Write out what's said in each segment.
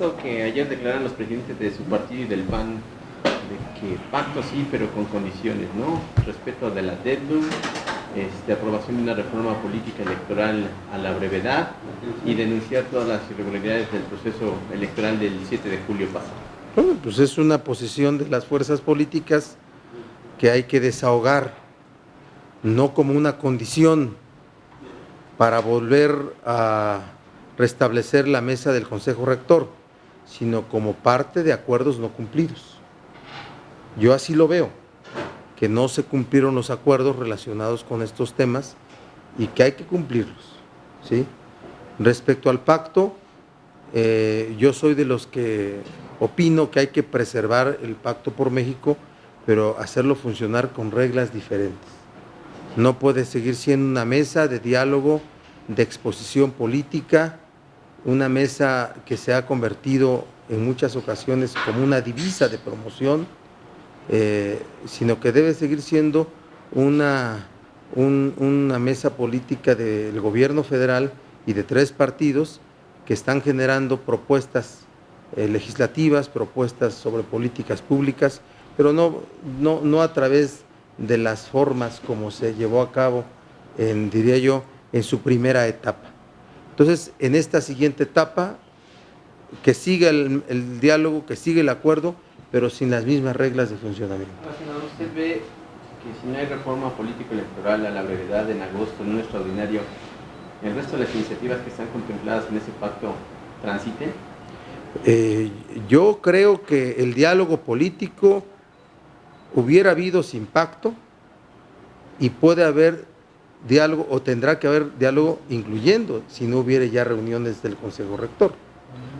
esto que ayer declararon los presidentes de su partido y del PAN, de que pacto sí, pero con condiciones, ¿no? Respeto de la DEDLU, aprobación de una reforma política electoral a la brevedad y denunciar todas las irregularidades del proceso electoral del 7 de julio pasado. Bueno, pues es una posición de las fuerzas políticas que hay que desahogar, no como una condición para volver a restablecer la mesa del Consejo Rector, sino como parte de acuerdos no cumplidos. Yo así lo veo, que no se cumplieron los acuerdos relacionados con estos temas y que hay que cumplirlos, ¿sí? Respecto al pacto, yo soy de los que opino que hay que preservar el Pacto por México, pero hacerlo funcionar con reglas diferentes. No puede seguir siendo una mesa de diálogo, de exposición política, una mesa que se ha convertido en muchas ocasiones como una divisa de promoción, sino que debe seguir siendo una mesa política del gobierno federal y de 3 partidos que están generando propuestas legislativas, propuestas sobre políticas públicas, pero no a través de las formas como se llevó a cabo, diría yo, en su primera etapa. Entonces, en esta siguiente etapa, que siga el diálogo, que siga el acuerdo, pero sin las mismas reglas de funcionamiento. Ahora, senador, ¿usted ve que si no hay reforma político-electoral a la brevedad en agosto, en un extraordinario, el resto de las iniciativas que están contempladas en ese pacto transiten? Yo creo que el diálogo político hubiera habido sin pacto y puede haber diálogo o tendrá que haber diálogo incluyendo si no hubiera ya reuniones del Consejo Rector.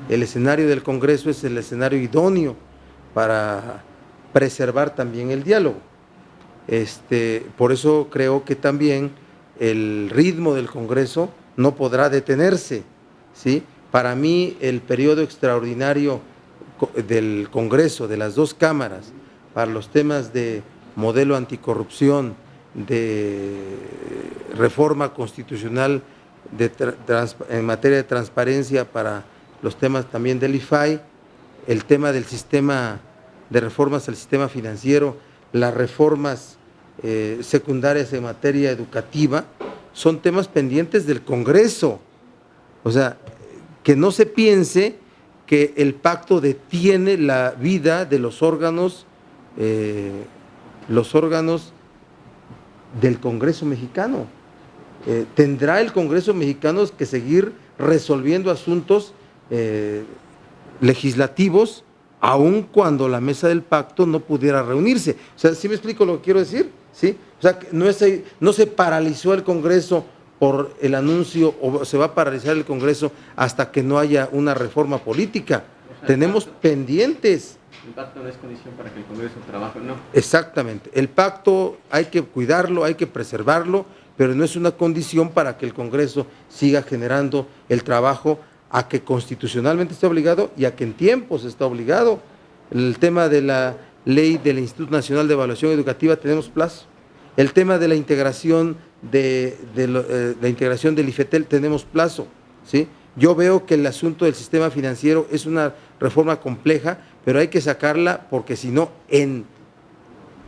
El escenario del Congreso es el escenario idóneo para preservar también el diálogo. Por eso creo que también el ritmo del Congreso no podrá detenerse, ¿sí? Para mí el periodo extraordinario del Congreso, de las 2 cámaras, para los temas de modelo anticorrupción, de reforma constitucional en materia de transparencia para los temas también del IFAI, el tema del sistema de reformas al sistema financiero, las reformas secundarias en materia educativa, son temas pendientes del Congreso. O sea, que no se piense que el pacto detiene la vida de los órganos del Congreso mexicano. Tendrá el Congreso mexicano que seguir resolviendo asuntos legislativos, aun cuando la mesa del pacto no pudiera reunirse. O sea, ¿sí me explico lo que quiero decir? ¿Sí? O sea, no se paralizó el Congreso por el anuncio, o se va a paralizar el Congreso hasta que no haya una reforma política. O sea, tenemos pendientes. El pacto no es condición para que el Congreso trabaje, ¿no? Exactamente. El pacto hay que cuidarlo, hay que preservarlo, pero no es una condición para que el Congreso siga generando el trabajo a que constitucionalmente está obligado y a que en tiempos está obligado. El tema de la ley del Instituto Nacional de Evaluación Educativa tenemos plazo. El tema de la integración la integración del IFETEL tenemos plazo, ¿sí? Yo veo que el asunto del sistema financiero es una reforma compleja, pero hay que sacarla porque si no, en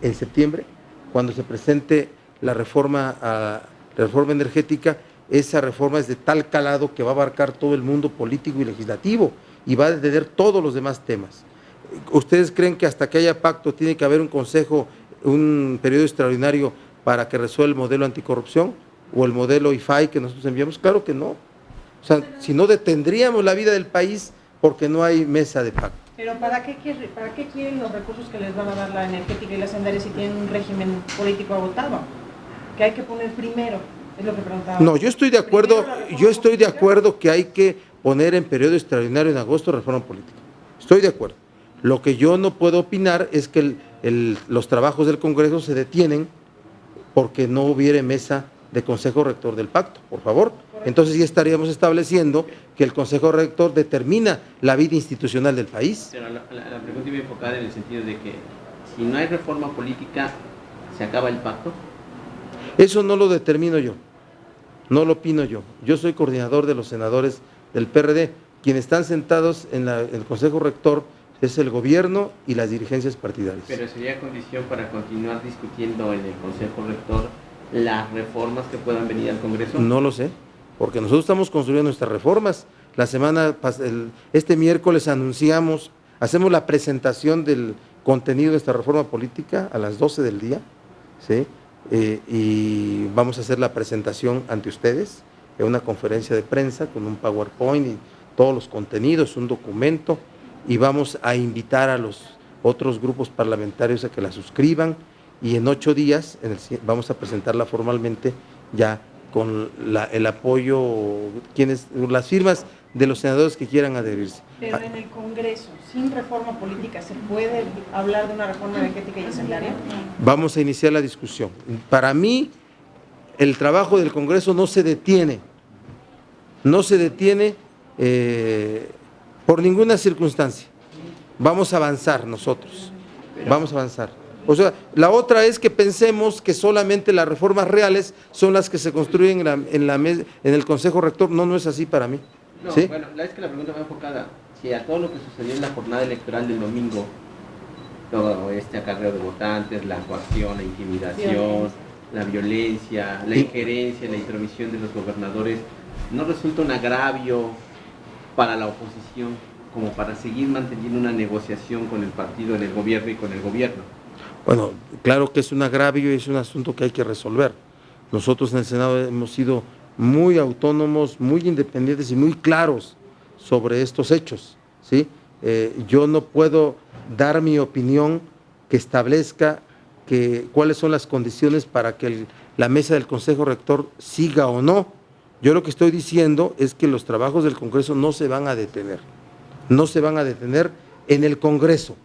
septiembre, cuando se presente la reforma energética, esa reforma es de tal calado que va a abarcar todo el mundo político y legislativo y va a detener todos los demás temas. ¿Ustedes creen que hasta que haya pacto tiene que haber un consejo, un periodo extraordinario para que resuelva el modelo anticorrupción o el modelo IFAI que nosotros enviamos? Claro que no. O sea, si no detendríamos la vida del país porque no hay mesa de pacto. Pero ¿para qué quieren los recursos que les van a dar la energética y la hacendaria si tienen un régimen político agotado? Que hay que poner primero, es lo que preguntaba. No, yo estoy de acuerdo que hay que poner en periodo extraordinario en agosto reforma política. Estoy de acuerdo. Lo que yo no puedo opinar es que los trabajos del Congreso se detienen porque no hubiera mesa de Consejo Rector del Pacto, por favor. Entonces ya estaríamos estableciendo que el Consejo Rector determina la vida institucional del país. Pero la pregunta iba enfocada en el sentido de que si no hay reforma política, ¿se acaba el pacto? Eso no lo determino yo, no lo opino yo. Yo soy coordinador de los senadores del PRD, quienes están sentados en el Consejo Rector es el gobierno y las dirigencias partidarias. Pero sería condición para continuar discutiendo en el Consejo Rector las reformas que puedan venir al Congreso. No lo sé, porque nosotros estamos construyendo nuestras reformas. Este miércoles hacemos la presentación del contenido de esta reforma política a las 12 del día, ¿sí? Y vamos a hacer la presentación ante ustedes en una conferencia de prensa con un PowerPoint y todos los contenidos, un documento, y vamos a invitar a los otros grupos parlamentarios a que la suscriban, y en 8 días vamos a presentarla formalmente ya con el apoyo, las firmas de los senadores que quieran adherirse. Pero en el Congreso, sin reforma política, ¿se puede hablar de una reforma energética y hacendaria? Vamos a iniciar la discusión. Para mí, el trabajo del Congreso no se detiene por ninguna circunstancia. Vamos a avanzar nosotros, vamos a avanzar. O sea, la otra es que pensemos que solamente las reformas reales son las que se construyen en el Consejo Rector. No es así para mí. No, ¿sí? Bueno, es que la pregunta va enfocada, si a todo lo que sucedió en la jornada electoral del domingo, todo este acarreo de votantes, la coacción, la intimidación, la violencia, la injerencia, la intromisión de los gobernadores, ¿no resulta un agravio para la oposición como para seguir manteniendo una negociación con el partido en el gobierno y con el gobierno? Bueno, claro que es un agravio y es un asunto que hay que resolver. Nosotros en el Senado hemos sido muy autónomos, muy independientes y muy claros sobre estos hechos, ¿sí? Yo no puedo dar mi opinión que establezca cuáles son las condiciones para que la mesa del Consejo Rector siga o no. Yo lo que estoy diciendo es que los trabajos del Congreso no se van a detener, en el Congreso,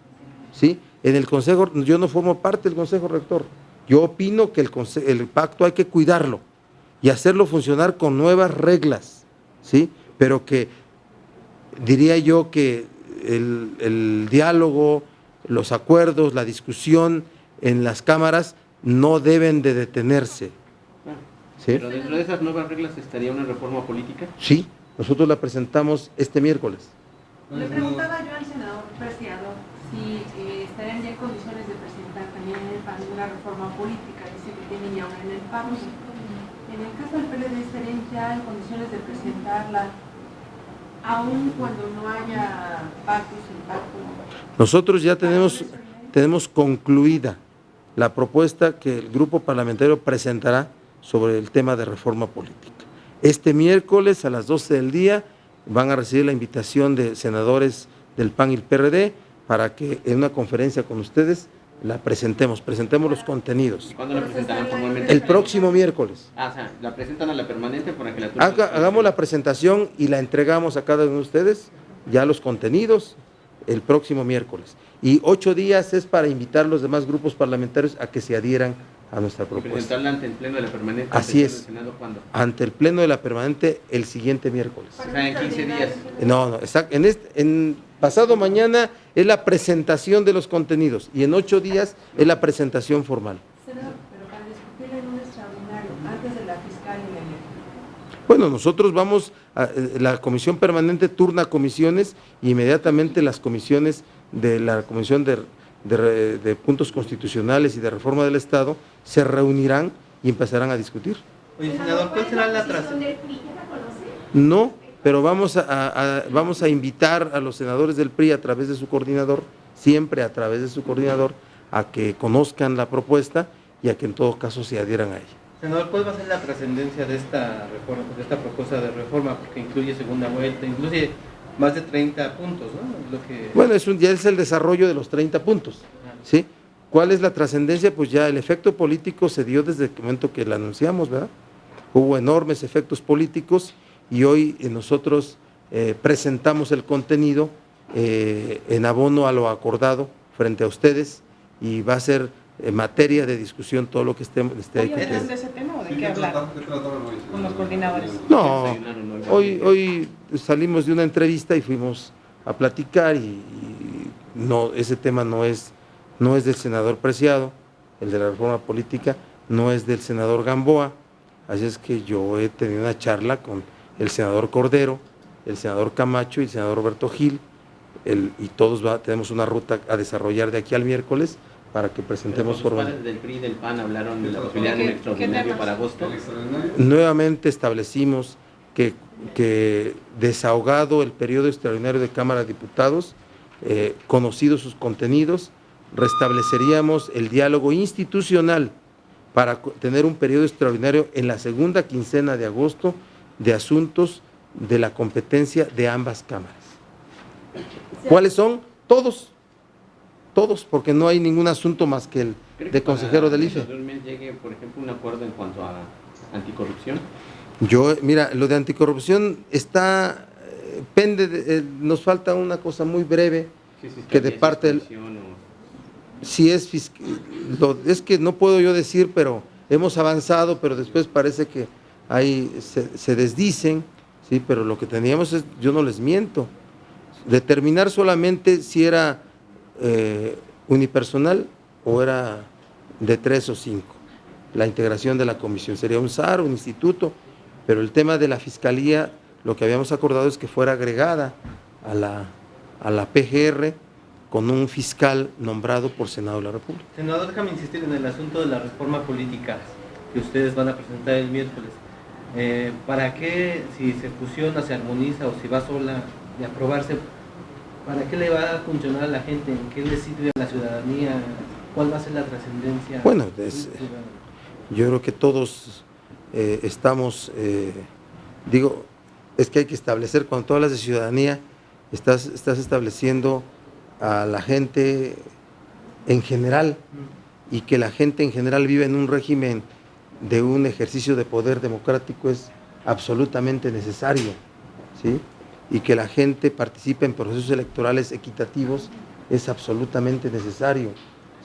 ¿sí? En el Consejo, yo no formo parte del Consejo Rector, yo opino que el pacto hay que cuidarlo y hacerlo funcionar con nuevas reglas, ¿sí? Pero que diría yo que el diálogo, los acuerdos, la discusión en las cámaras no deben de detenerse. ¿Sí? Pero dentro de esas nuevas reglas estaría una reforma política. Sí, nosotros la presentamos este miércoles. Le preguntaba yo al senador Preciado si estarían ya en condiciones de presentar también en el PAN una reforma política. Dice que tienen ya una en el PAN. En el caso del PLD, ¿estarían ya en condiciones de presentarla aun cuando no haya pacto sin pacto? Nosotros ya tenemos concluida la propuesta que el grupo parlamentario presentará sobre el tema de reforma política. Este miércoles a las 12 del día van a recibir la invitación de senadores del PAN y el PRD para que en una conferencia con ustedes la presentemos los contenidos. ¿Cuándo la presentarán formalmente? El próximo miércoles. O sea, la presentan a la permanente para que la Hagamos la presentación y la entregamos a cada uno de ustedes, ya los contenidos, el próximo miércoles. Y 8 días es para invitar a los demás grupos parlamentarios a que se adhieran a nuestra propuesta. Presentarla ante el Pleno de la Permanente. Así es. Senado, ¿cuándo? Ante el Pleno de la Permanente el siguiente miércoles. O sea, en 15 días. No, exacto. En pasado mañana es la presentación de los contenidos y en 8 días es la presentación formal. Senador, pero para discutirla en un extraordinario, antes de la fiscal y la elección. Bueno, nosotros la comisión permanente turna comisiones y inmediatamente las comisiones de la Comisión de Puntos Constitucionales y de Reforma del Estado se reunirán y empezarán a discutir. Oye, senador, ¿cuál será la trascendencia? No, pero vamos a invitar a los senadores del PRI a través de su coordinador, siempre a través de su coordinador, a que conozcan la propuesta y a que en todo caso se adhieran a ella. Senador, ¿cuál va a ser la trascendencia de esta reforma, de esta propuesta de reforma? Porque incluye segunda vuelta, incluye más de 30 puntos, ¿no? Bueno, ya es el desarrollo de los 30 puntos, ¿sí? ¿Cuál es la trascendencia? Pues ya el efecto político se dio desde el momento que la anunciamos, ¿verdad? Hubo enormes efectos políticos y hoy nosotros presentamos el contenido en abono a lo acordado frente a ustedes y va a ser materia de discusión todo lo que esté ahí. ¿Hoy hablan de ese tema o de qué hablar con los coordinadores? No, hoy salimos de una entrevista y fuimos a platicar y no, ese tema no es del senador Preciado, el de la reforma política, no es del senador Gamboa, así es que yo he tenido una charla con el senador Cordero, el senador Camacho y el senador Roberto Gil, y todos tenemos una ruta a desarrollar de aquí al miércoles para que presentemos Pero los padres del PRI y del PAN hablaron de la posibilidad de un extraordinario para agosto. Nuevamente establecimos que desahogado el periodo extraordinario de Cámara de Diputados, conocidos sus contenidos, restableceríamos el diálogo institucional para tener un periodo extraordinario en la segunda quincena de agosto de asuntos de la competencia de ambas cámaras. ¿Cuáles son? Todos, porque no hay ningún asunto más que el de consejero del IFE. Llegue, por ejemplo, un acuerdo en cuanto a anticorrupción. Mira, lo de anticorrupción pende, nos falta una cosa muy breve, que de parte del... Si es que no puedo yo decir, pero hemos avanzado, pero después parece que ahí se desdicen, sí, pero lo que teníamos es, yo no les miento, determinar solamente si era unipersonal o era de 3 o 5, la integración de la comisión, sería un SAR, un instituto, pero el tema de la fiscalía, lo que habíamos acordado es que fuera agregada a la PGR, con un fiscal nombrado por Senado de la República. Senador, déjame insistir en el asunto de la reforma política que ustedes van a presentar el miércoles. ¿Para qué, si se fusiona, se armoniza o si va sola de aprobarse, para qué le va a funcionar a la gente? ¿En qué le sirve a la ciudadanía? ¿Cuál va a ser la trascendencia? Bueno, yo creo que todos estamos, es que hay que establecer, cuando tú hablas de ciudadanía, estás estableciendo a la gente en general, y que la gente en general vive en un régimen de un ejercicio de poder democrático es absolutamente necesario, ¿sí? Y que la gente participe en procesos electorales equitativos es absolutamente necesario,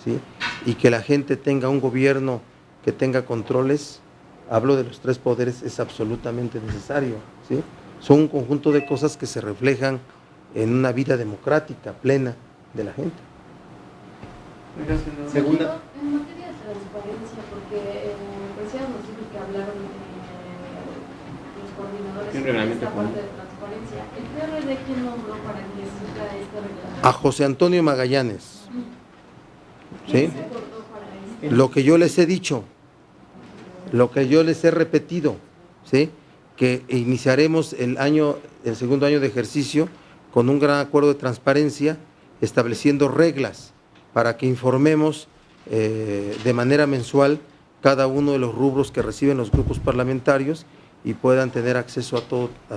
¿sí? Y que la gente tenga un gobierno que tenga controles, hablo de los 3 poderes, es absolutamente necesario, ¿sí? Son un conjunto de cosas que se reflejan en una vida democrática plena de la gente. Segunda. En materia de transparencia, porque recién nos dijo que hablaron los coordinadores de esta parte de transparencia. ¿El PRD quién nombró para que les siga este reglamento? A José Antonio Magallanes. ¿Sí? Se acordó para esto. Lo que yo les he dicho, lo que yo les he repetido, ¿sí? Que iniciaremos el segundo año de ejercicio con un gran acuerdo de transparencia, estableciendo reglas para que informemos de manera mensual cada uno de los rubros que reciben los grupos parlamentarios y puedan tener acceso a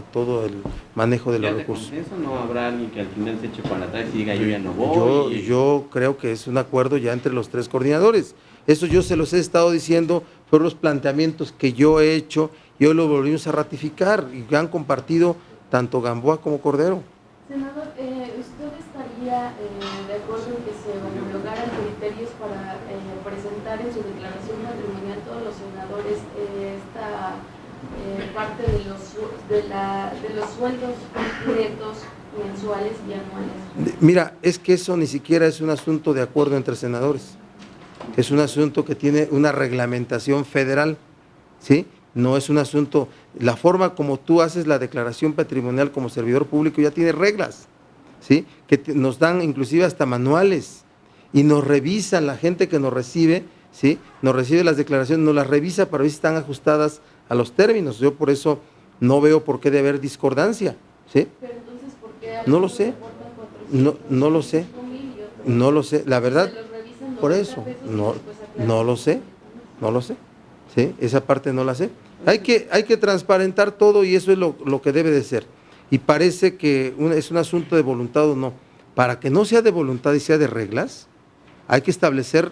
todo el manejo de los recursos. ¿Eso no habrá alguien que al final se eche para atrás y diga yo ya no voy? Yo creo que es un acuerdo ya entre los 3 coordinadores. Eso yo se los he estado diciendo, fueron los planteamientos que yo he hecho y hoy lo volvimos a ratificar y han compartido tanto Gamboa como Cordero. Senador, ¿usted estaría de acuerdo en que se homologaran criterios para presentar en su declaración patrimonial todos los senadores esta parte de los sueldos concretos mensuales y anuales? Mira, es que eso ni siquiera es un asunto de acuerdo entre senadores, es un asunto que tiene una reglamentación federal, ¿sí? No es un asunto, la forma como tú haces la declaración patrimonial como servidor público ya tiene reglas, ¿sí? Que nos dan inclusive hasta manuales y nos revisan la gente que nos recibe, ¿sí? Nos recibe las declaraciones, nos las revisa para ver si están ajustadas a los términos. Yo por eso no veo por qué debe haber discordancia, ¿sí? Pero entonces, ¿por qué no lo sé, no lo sé, no lo sé, la verdad, por eso, no lo sé, ¿sí? Esa parte no la sé. Hay que transparentar todo y eso es lo que debe de ser. Y parece que es un asunto de voluntad o no. Para que no sea de voluntad y sea de reglas, hay que establecer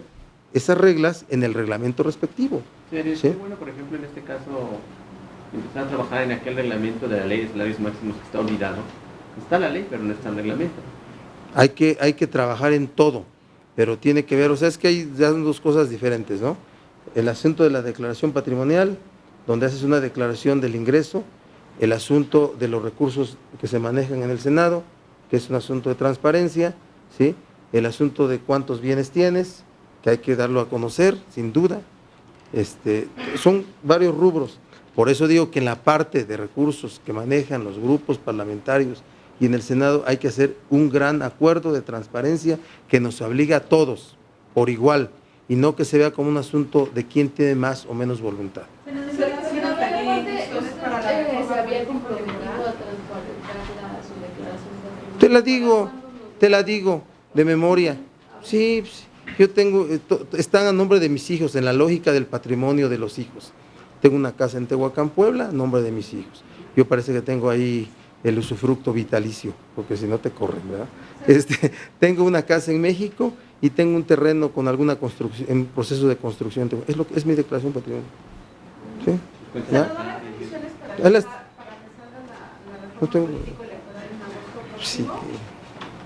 esas reglas en el reglamento respectivo. Sería ¿sí? bueno, por ejemplo, en este caso, empezar a trabajar en aquel reglamento de la ley de salarios máximos que está olvidado. Está la ley, pero no está el reglamento. Hay que trabajar en todo, pero tiene que ver, o sea, es que hay ya 2 cosas diferentes, ¿no? El asunto de la declaración patrimonial, donde haces una declaración del ingreso, el asunto de los recursos que se manejan en el Senado, que es un asunto de transparencia, ¿sí? El asunto de cuántos bienes tienes, que hay que darlo a conocer, sin duda. Son varios rubros, Por eso digo que en la parte de recursos que manejan los grupos parlamentarios y en el Senado hay que hacer un gran acuerdo de transparencia que nos obliga a todos por igual y no que se vea como un asunto de quién tiene más o menos voluntad. Se había comprometido a transparentar su declaración. Te la digo de memoria. Sí, yo tengo, están a nombre de mis hijos, en la lógica del patrimonio de los hijos. Tengo una casa en Tehuacán, Puebla, a nombre de mis hijos. Yo parece que tengo ahí el usufructo vitalicio, porque si no te corren, ¿verdad? Tengo una casa en México y tengo un terreno con alguna construcción, en proceso de construcción. Es mi declaración patrimonio. ¿Sí? ¿Ya? No tengo... Sí.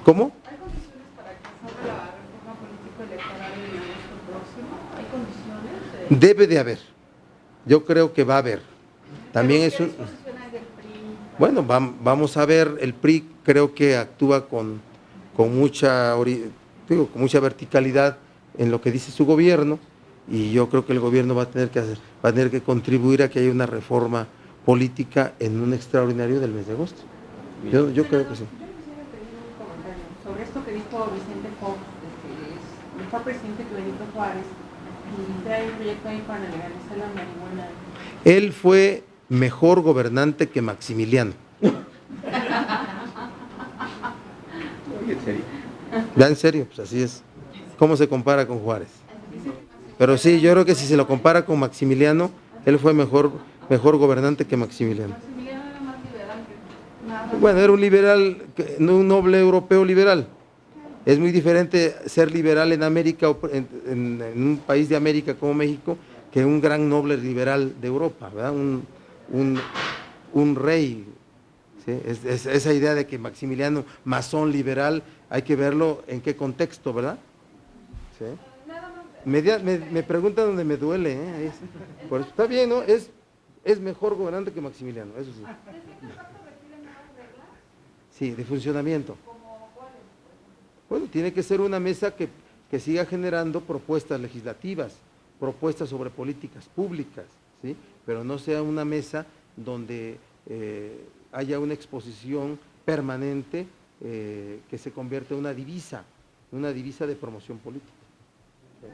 ¿Cómo? ¿Hay condiciones para que salga la reforma político-electoral en agosto próximo? ¿Hay condiciones? Debe de haber. Yo creo que va a haber. También es un... ¿Qué disposición hay del PRI? Bueno, vamos a ver, el PRI creo que actúa con mucha verticalidad en lo que dice su gobierno y yo creo que el gobierno va a tener que contribuir a que haya una reforma política en un extraordinario del mes de agosto. Yo creo que sí. Yo quisiera pedir un comentario sobre esto que dijo Vicente Fox, que es mejor presidente que Benito Juárez y trae un proyecto ahí para legalizar la marihuana. Él fue mejor gobernante que Maximiliano. Oye, ¿en serio? Ya en serio, pues así es. ¿Cómo se compara con Juárez? Pero sí, yo creo que si se lo compara con Maximiliano, él fue mejor gobernante que Maximiliano. Maximiliano era más liberal que nada. Bueno, era un liberal, un noble europeo liberal. Es muy diferente ser liberal en América, en un país de América como México, que un gran noble liberal de Europa, ¿verdad? Un rey. ¿Sí? Esa idea de que Maximiliano, masón liberal, hay que verlo en qué contexto, ¿verdad? ¿Sí? Me preguntan donde me duele, ¿eh? Por eso, está bien, ¿no? Es mejor gobernante que Maximiliano, eso sí. Sí, de funcionamiento. Bueno, tiene que ser una mesa que siga generando propuestas legislativas, propuestas sobre políticas públicas, ¿sí? Pero no sea una mesa donde haya una exposición permanente que se convierta en una divisa de promoción política. ¿Sí?